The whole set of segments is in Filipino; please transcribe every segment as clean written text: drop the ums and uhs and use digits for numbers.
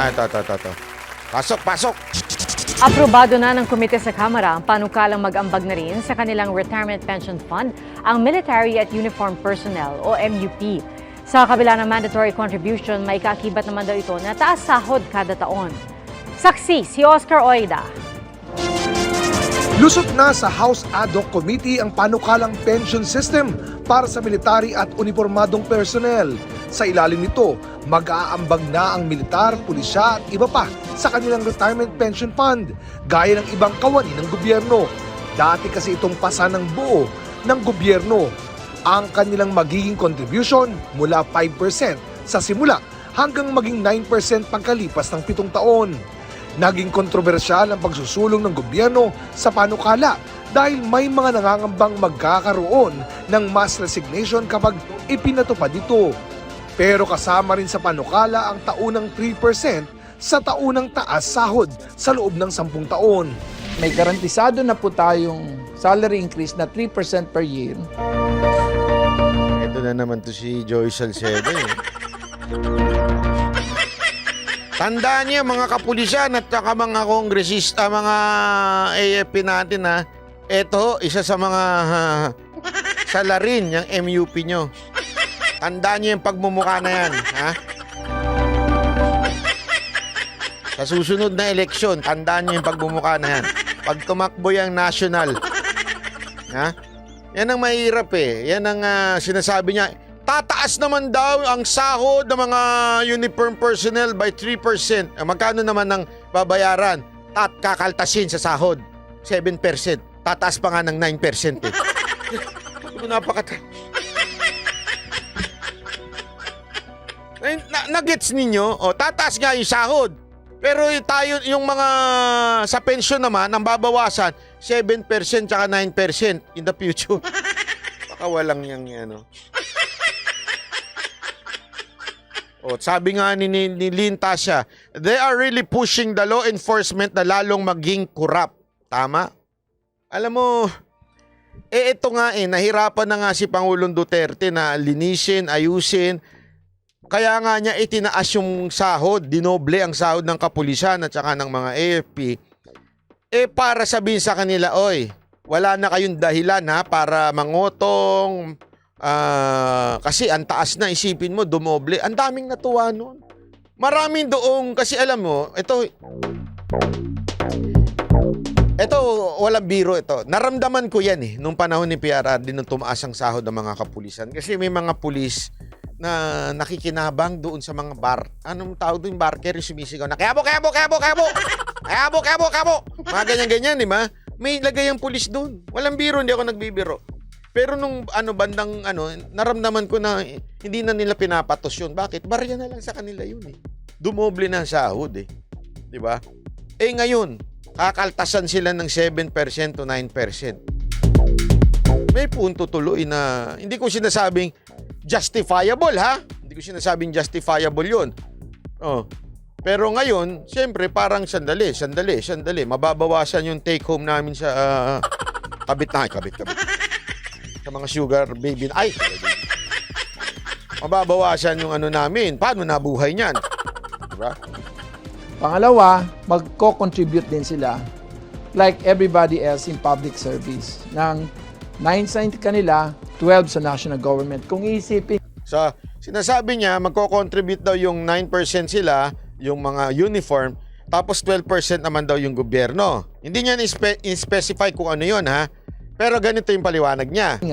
Ito. Pasok, pasok. Aprobado na ng komite sa Kamara ang panukalang mag-ambag na rin sa kanilang Retirement Pension Fund ang Military at Uniform Personnel o MUP. Sa kabila ng mandatory contribution, may kaakibat naman daw ito na taas sahod kada taon. Saksi si Oscar Oida. Lusot na sa House Ad Hoc Committee ang panukalang pension system para sa military at uniformadong personnel. Sa ilalim nito, mag-aambag na ang militar, pulisya at iba pa sa kanilang retirement pension fund, gaya ng ibang kawani ng gobyerno. Dati kasi itong pasa ng buo ng gobyerno. Ang kanilang magiging contribution mula 5% sa simula hanggang maging 9% pagkalipas ng 7 taon. Naging kontrobersyal ang pagsusulong ng gobyerno sa panukala dahil may mga nangangambang magkakaroon ng mass resignation kapag ipinatupad ito. Pero kasama rin sa panukala ang taunang 3% sa taunang taas sahod sa loob ng 10 taon. May garantisado na po tayong salary increase na 3% per year. Ito na naman to si Joy Salcedo. Tandaan niya mga kapulisan at saka mga kongresista, mga AFP natin ha. Ito, isa sa mga salarin yung MUP nyo. Tandaan niyo yung pagmumukha na yan, ha? Sa susunod na eleksyon, tandaan niyo yung pagmumukha na yan. Pag tumakbo yung national, ha? Yan ang mahirap eh. Yan ang sinasabi niya. Tataas naman daw ang sahod ng mga uniform personnel by 3%. Magkano naman ang babayaran at kakaltasin sa sahod? 7%. Tataas pa nga ng 9% eh. Nagets ninyo? O, tataas nga yung sahod. Pero tayo, yung mga sa pensyon naman, ang babawasan, 7% tsaka 9% in the future. Baka walang yang ano. O, sabi nga ni Lynn Tasha, they are really pushing the law enforcement na lalong maging corrupt. Tama? Alam mo, ito nga nahirapan na nga si Pangulong Duterte na linisin, ayusin. Kaya nga niya itinaas yung sahod, dinoble ang sahod ng kapulisan at saka ng mga AFP. Para sabihin sa kanila, oy, wala na kayong dahilan ha para mangotong. Kasi ang taas na, isipin mo, dumoble. Ang daming natuwa noon. Maraming doong, kasi alam mo, ito walang biro ito. Naramdaman ko yan nung panahon ni PRRD nung tumaas ang sahod ng mga kapulisan. Kasi may mga pulis na nakikinabang doon sa mga bar. Anong tawag doon? Barker yung sumisigaw na, kayabo! Mga ganyan-ganyan, di ba? May lagay ang pulis doon. Walang biro, hindi ako nagbibiro. Pero nung bandang naramdaman ko na hindi na nila pinapatos yun. Bakit? Barya na lang sa kanila yun Dumoble na ang sahod Di ba? Ngayon, kakaltasan sila ng 7% to 9%. May punto tuloy na hindi ko sinasabing justifiable ha? Hindi ko sinasabing justifiable yun. Pero ngayon, siyempre parang sandali. Mababawasan yung take home namin sa kabit. Sa mga sugar baby. Mababawasan yung namin. Paano nabuhay niyan? Diba? Pangalawa, magko-contribute din sila like everybody else in public service. Ng 9 sa kanila, 12 sa national government. Kung iisipin. So, sinasabi niya, magko-contribute daw yung 9% sila, yung mga uniform, tapos 12% naman daw yung gobyerno. Hindi niya in-specify kung ano yun ha. Pero ganito yung paliwanag niya.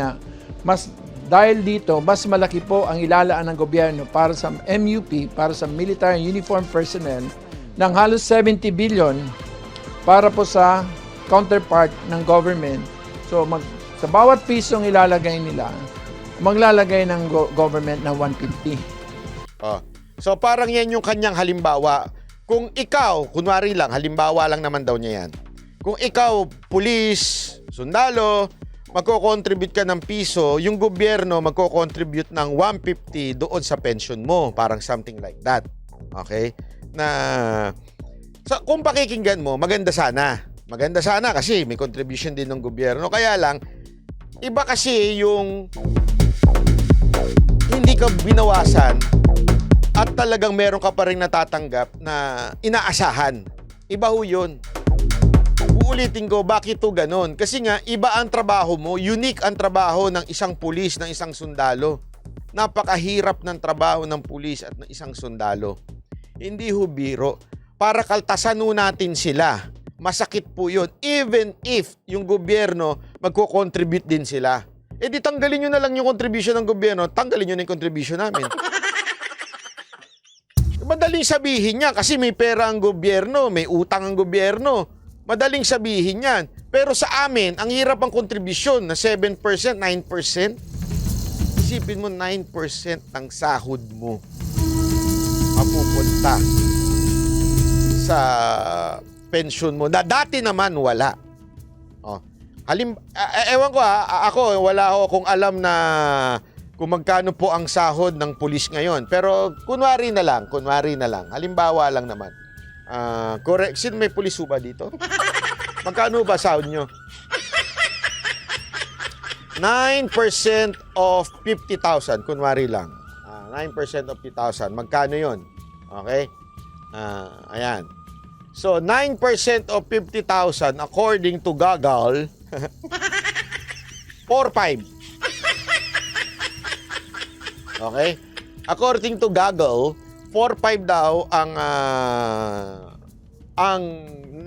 Dahil dito, mas malaki po ang ilalaan ng gobyerno para sa MUP, para sa military uniform personnel, ng halos 70 billion para po sa counterpart ng government. So, sa bawat pisong ilalagay nila, maglalagay ng government ng 150. So, parang yan yung kanyang halimbawa. Kung ikaw, kunwari lang, halimbawa lang naman daw niya yan. Kung ikaw, pulis, sundalo, magko-contribute ka ng piso, yung gobyerno magko-contribute ng 150 doon sa pension mo. Parang something like that. Okay? Kung pakikinggan mo, maganda sana. Maganda sana kasi may contribution din ng gobyerno. Kaya lang, iba kasi yung hindi ka binawasan at talagang meron ka pa rin natatanggap na inaasahan. Iba ho yun. Uulitin ko, bakit to ganon? Kasi nga, iba ang trabaho mo, unique ang trabaho ng isang pulis, ng isang sundalo. Napakahirap ng trabaho ng pulis at ng isang sundalo. Hindi ho biro. Para kaltasan ho natin sila. Masakit po yun. Even if yung gobyerno magko-contribute din sila. Eh di tanggalin nyo na lang yung contribution ng gobyerno, tanggalin nyo na yung contribution namin. Madaling sabihin niya kasi may pera ang gobyerno, may utang ang gobyerno. Madaling sabihin yan. Pero sa amin, ang hirap ang kontribusyon na 7%, 9%. Isipin mo, 9% ng sahod mo mapupunta sa pension mo. Dati naman wala. Oh. Ewan ko ako wala akong alam na kung magkano po ang sahod ng pulis ngayon. Pero kunwari na lang. Halimbawa lang naman. Correct. Sino may pulis ba dito? Magkano ba sahod nyo? 9% of 50,000. Kunwari lang. 9% of 50,000. Magkano yon? Okay? Ayan. So, 9% of 50,000 according to Gagal, 4.5. Okay? According to Gagal, 4.5 daw ang 9%.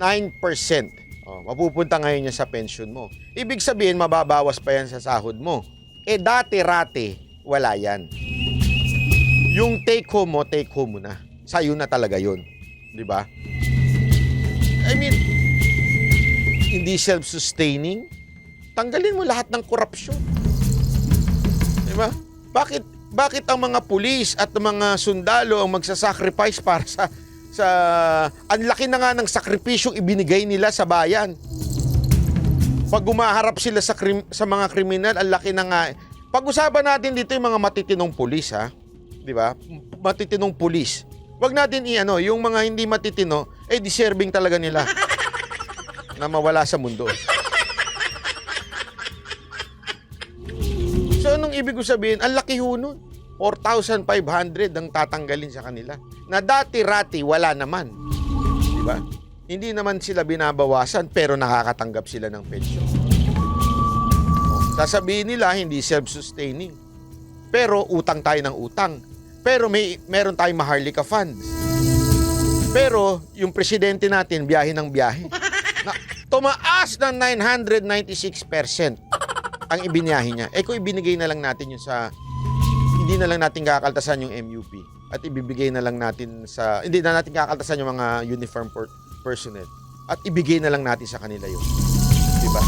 Mapupunta ngayon yan sa pension mo. Ibig sabihin, mababawas pa yan sa sahod mo. Eh, dati-rate, wala yan. Yung take home mo na. Sa'yo na talaga yun. Di ba? I mean, hindi self-sustaining. Tanggalin mo lahat ng korupsyon. Di ba? Bakit ang mga pulis at ang mga sundalo ang magsasacrifice para sa ang laki na nga ng sakripisyong ibinigay nila sa bayan. Pag gumaharap sila sa mga kriminal, ang laki na nga. Pag-usapan natin dito yung mga matitinong pulis, ha? Di ba? Matitinong pulis. Wag natin yung mga hindi matitino, deserving talaga nila na mawala sa mundo. So, anong ibig ko sabihin? Ang laki ho nun. 4,500 ang tatanggalin sa kanila. Na dati-rati, wala naman. Di ba? Hindi naman sila binabawasan, pero nakakatanggap sila ng pensyon. Sasabihin nila, hindi self-sustaining. Pero utang tayo ng utang. Pero meron tayong Maharlika Funds. Pero yung presidente natin, biyahe ng biyahe. Tumaas ng 996% ang ibinyahe niya. Kung ibinigay na lang natin yung hindi na lang natin kakaltasan yung MUP at ibibigay na lang natin hindi na natin kakaltasan yung mga uniform personnel at ibigay na lang natin sa kanila yun. Diba?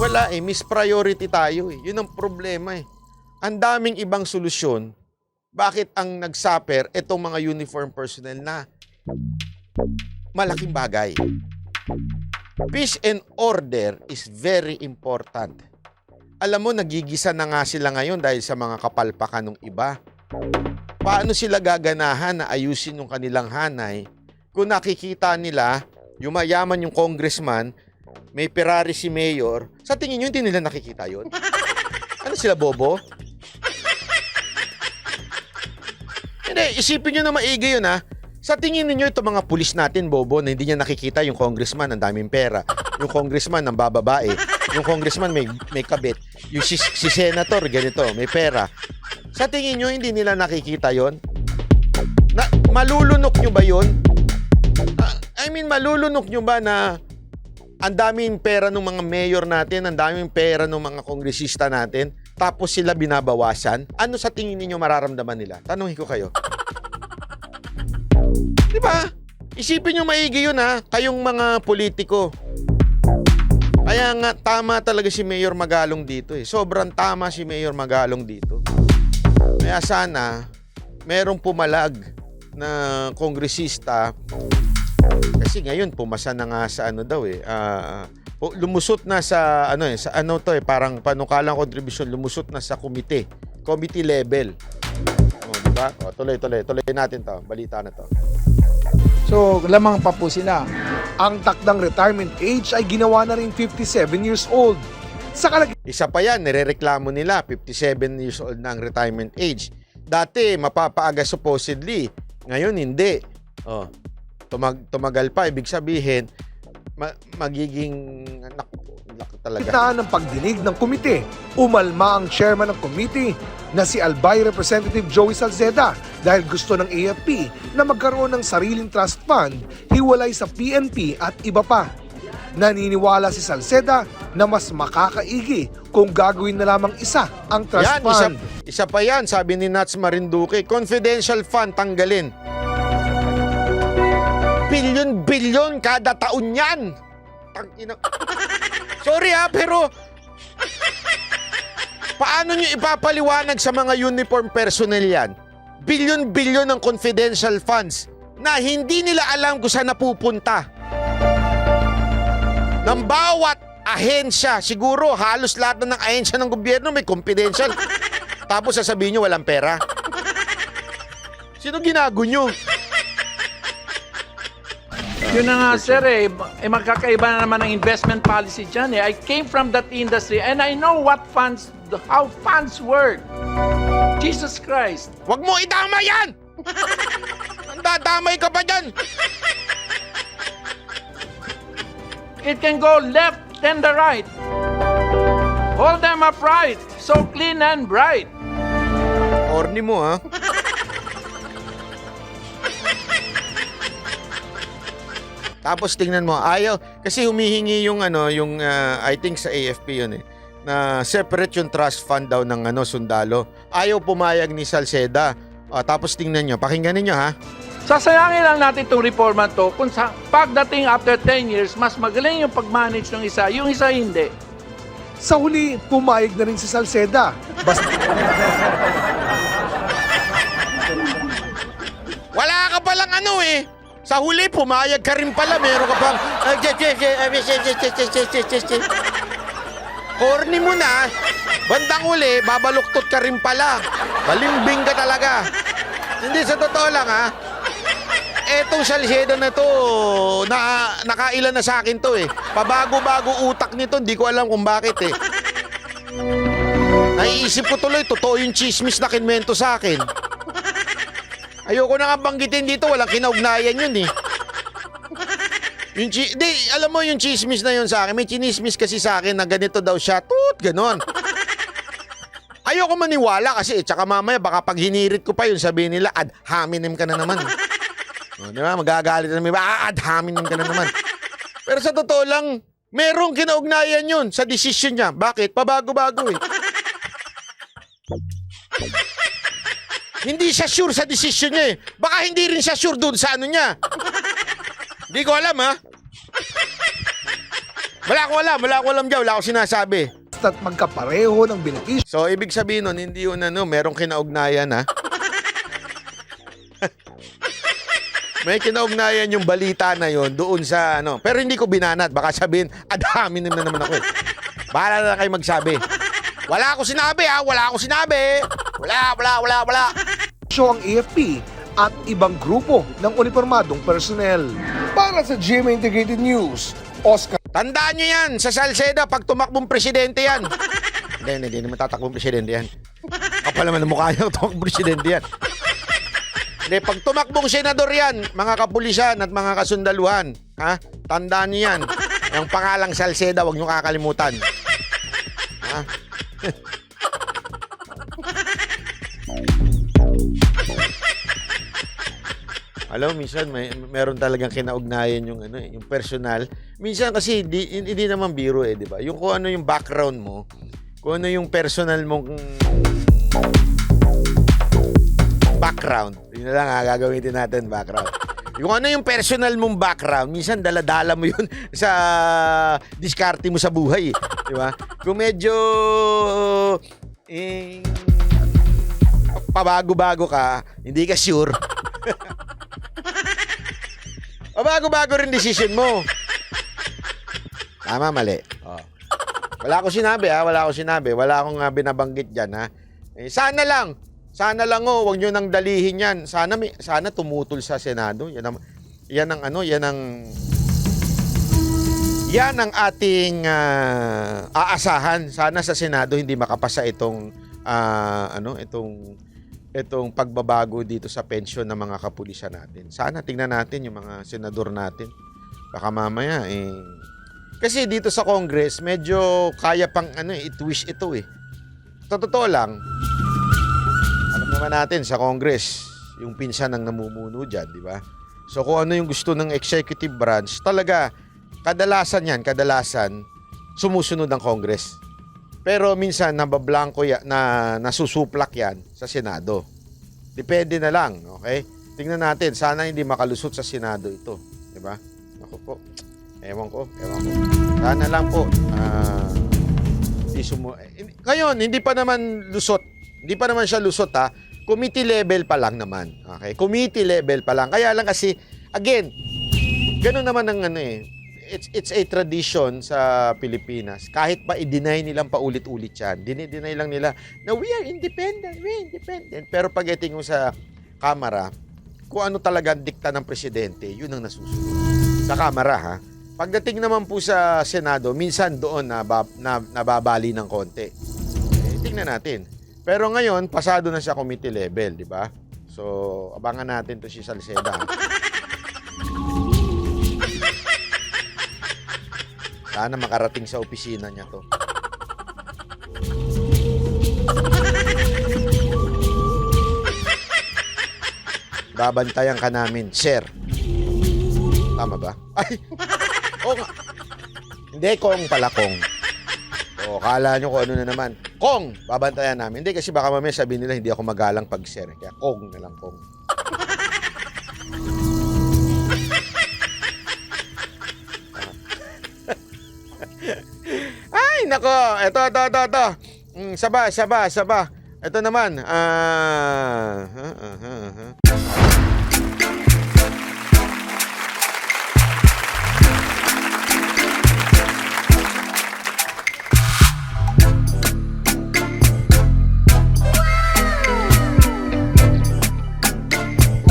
Wala mispriority tayo Yun ang problema Ang daming ibang solusyon. Bakit ang nagsuffer itong mga uniform personnel na malaking bagay? Peace and order is very important. Alam mo, nagigisa na nga sila ngayon dahil sa mga kapalpakan ng iba. Paano sila gaganahan na ayusin yung kanilang hanay kung nakikita nila, yung mayaman yung congressman, may Ferrari si mayor, sa tingin nyo hindi nila nakikita yun? Ano sila, bobo? Hindi, isipin nyo na maigi yun Sa tingin niyo ito mga pulis natin, bobo, na hindi niya nakikita yung congressman ang daming pera, yung congressman ang bababae, yung congressman may kabit, yung si senator ganito, may pera. Sa tingin niyo hindi nila nakikita yon? Malulunok nyo ba yon? Malulunok nyo ba na ang daming pera ng mga mayor natin, ang daming pera ng mga kongresista natin, tapos sila binabawasan? Ano sa tingin niyo mararamdaman nila? Tanungin ko kayo. Diba? Isipin nyo maigi yun kayong mga politiko. Kaya nga tama talaga si Mayor Magalong dito Sobrang tama si Mayor Magalong dito. Kaya sana merong pumalag na kongresista kasi ngayon pumasa na nga sa lumusot na sa parang panukalang kontribusyon, lumusot na sa committee level. Diba? Tuloy natin to. Balita na to. So, lamang pa po sila. Ang takdang retirement age ay ginawa na rin 57 years old. Sa Isa pa yan, nirereklamo nila, 57 years old na ang retirement age. Dati, mapapaaga supposedly. Ngayon, hindi. Oh, tumagal pa. Ibig sabihin, magiging... Naku talaga. Gitnaan ng pagdinig ng komite, umalma ang chairman ng committee na si Albay Representative Joey Salceda dahil gusto ng AFP na magkaroon ng sariling trust fund hiwalay sa PNP at iba pa. Naniniwala si Salceda na mas makakaigi kung gagawin na lamang isa ang trust Yan, fund. isa pa yan, sabi ni Nats Marinduque. Confidential fund, tanggalin. Bilyon-bilyon kada taon yan. Sorry pero paano nyo ipapaliwanag sa mga uniform personnel yan? Bilyon-bilyon ng confidential funds na hindi nila alam kung saan napupunta. Ng bawat ahensya, siguro halos lahat ng ahensya ng gobyerno may confidential. Tapos sasabihin nyo walang pera. Sino ginago nyo? Yun na nga, sir, magkakaiba na naman ang investment policy dyan. I came from that industry and I know how funds work. Jesus Christ. Wag mo idama yan! Dadamay ka pa dyan! It can go left and the right. Hold them upright, so clean and bright. Orni mo, ha? Tapos tingnan mo, ayaw, kasi humihingi yung I think sa AFP yun na separate yung trust fund daw ng sundalo. Ayaw pumayag ni Salceda. Tapos tingnan nyo, pakinggan ninyo ha. Sasayangin lang natin itong reforma to kung pagdating after 10 years, mas magaling yung pag-manage ng isa, yung isa hindi. Sa huli, pumayag na rin si Salceda. Basta Wala ka palang sa huli, pumayag ka rin pala. Meron ka pang... Corny mo na. Bandang huli, babaluktot ka rin pala. Balimbing ka talaga. Hindi, sa totoo lang etong Salceda na to, nakailan na sa akin to Pabago-bago utak nito, hindi ko alam kung bakit Naiisip ko tuloy, totoo yung chismis na kinmento sa akin. Ayoko na nga banggitin dito, walang kinaugnayan yun alam mo yung chismis na yun sa akin, may chinismis kasi sa akin na ganito daw siya, ganon. Ayoko maniwala kasi, tsaka mamaya baka pag hinirit ko pa yun, sabihin nila, ad hominem ka na naman. Di ba? Magagalit na naman, ad hominem ka na naman. Pero sa totoo lang, merong kinaugnayan yun sa desisyon niya. Bakit? Pabago-bago Hindi siya sure sa desisyon niya Baka hindi rin siya sure doon sa niya. Hindi ko alam Wala ko alam dyan. Wala ko sinasabi. at magkapareho ng benepisyo. So, ibig sabihin nun, hindi yun merong kinaugnayan May kinaugnayan yung balita na yon doon sa Pero hindi ko binanat. Baka sabihin, adhamin na naman ako Bahala na kayo magsabi. Wala ako sinabi Wala ako sinabi. Wala. Ang AFP at ibang grupo ng uniformadong personnel. Para sa GMA Integrated News, Oscar. Tandaan nyo yan, sa Salceda, pag tumakbong presidente yan. Hindi naman tatakbong presidente yan. Kapal naman ang mukha niya, tumakbong presidente yan. Hindi, pag tumakbong senador yan, mga kapulisan at mga kasundaluhan, tandaan nyo yan. Yung pangalang Salceda, huwag nyo kakalimutan. Alam mo, minsan meron talagang kinaugnayan yung yung personal. Minsan kasi hindi naman biro di ba? Yung kung ano yung background mo, kung ano yung personal mong background. Yun na lang gagawin natin background. Yung ano yung personal mong background, minsan dala-dala mo yun sa diskarte mo sa buhay, di ba? Kung medyo pabago-bago ka, hindi ka sure. Pabago-bago rin decision mo. Tama, mali. Wala akong sinabi, Wala akong binabanggit dyan, sana lang, huwag nyo nang dalihin yan. Sana tumutol sa Senado. Yan ang ating aasahan. Sana sa Senado hindi makapasa itong itong pagbabago dito sa pensyon ng mga kapulisan natin. Sana tingnan natin yung mga senador natin. Baka mamaya kasi dito sa Congress medyo kaya pang i-twist ito eh. Sa totoo lang, alam naman natin sa Congress, yung pinsan ng namumuno dyan, di ba? So kung ano yung gusto ng executive branch, talaga kadalasan sumusunod ang Congress. Pero minsan nabablanko nasusuplak yan sa Senado. Depende na lang, okay? Tingnan natin, sana hindi makalusot sa Senado ito, di ba? Ako po. Ewan ko. Sana lang po. Ngayon, hindi pa naman lusot. Hindi pa naman siya lusot ha. Committee level pa lang naman. Okay? Committee level pa lang. Kaya lang kasi, again, gano'n naman ang it's a tradition sa Pilipinas. Kahit pa i-deny nilang paulit-ulit yan. Dinideny lang nila na we are independent. Pero pag iting mo sa Kamara, kung ano talaga ang dikta ng presidente, yun ang nasusunod. Sa Kamara ha. Pagdating naman po sa Senado, minsan doon nababali ng konti. Tingnan natin. Pero ngayon, pasado na siya committee level, di ba? So, abangan natin to si Salceda. Sana makarating sa opisina niya to. Babantayan ka namin, sir. Tama ba? Ay! Oo nga. Hindi, Kong pala, Kong. O, kala nyo kung ano na naman. Kong! Babantayan namin. Hindi, kasi baka mamaya sabihin nila hindi ako magalang pag sir. Kaya Kong na lang, Kong. Ay, nako. Ito. Saba. Ito naman.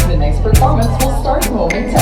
The next performance will start momentarily.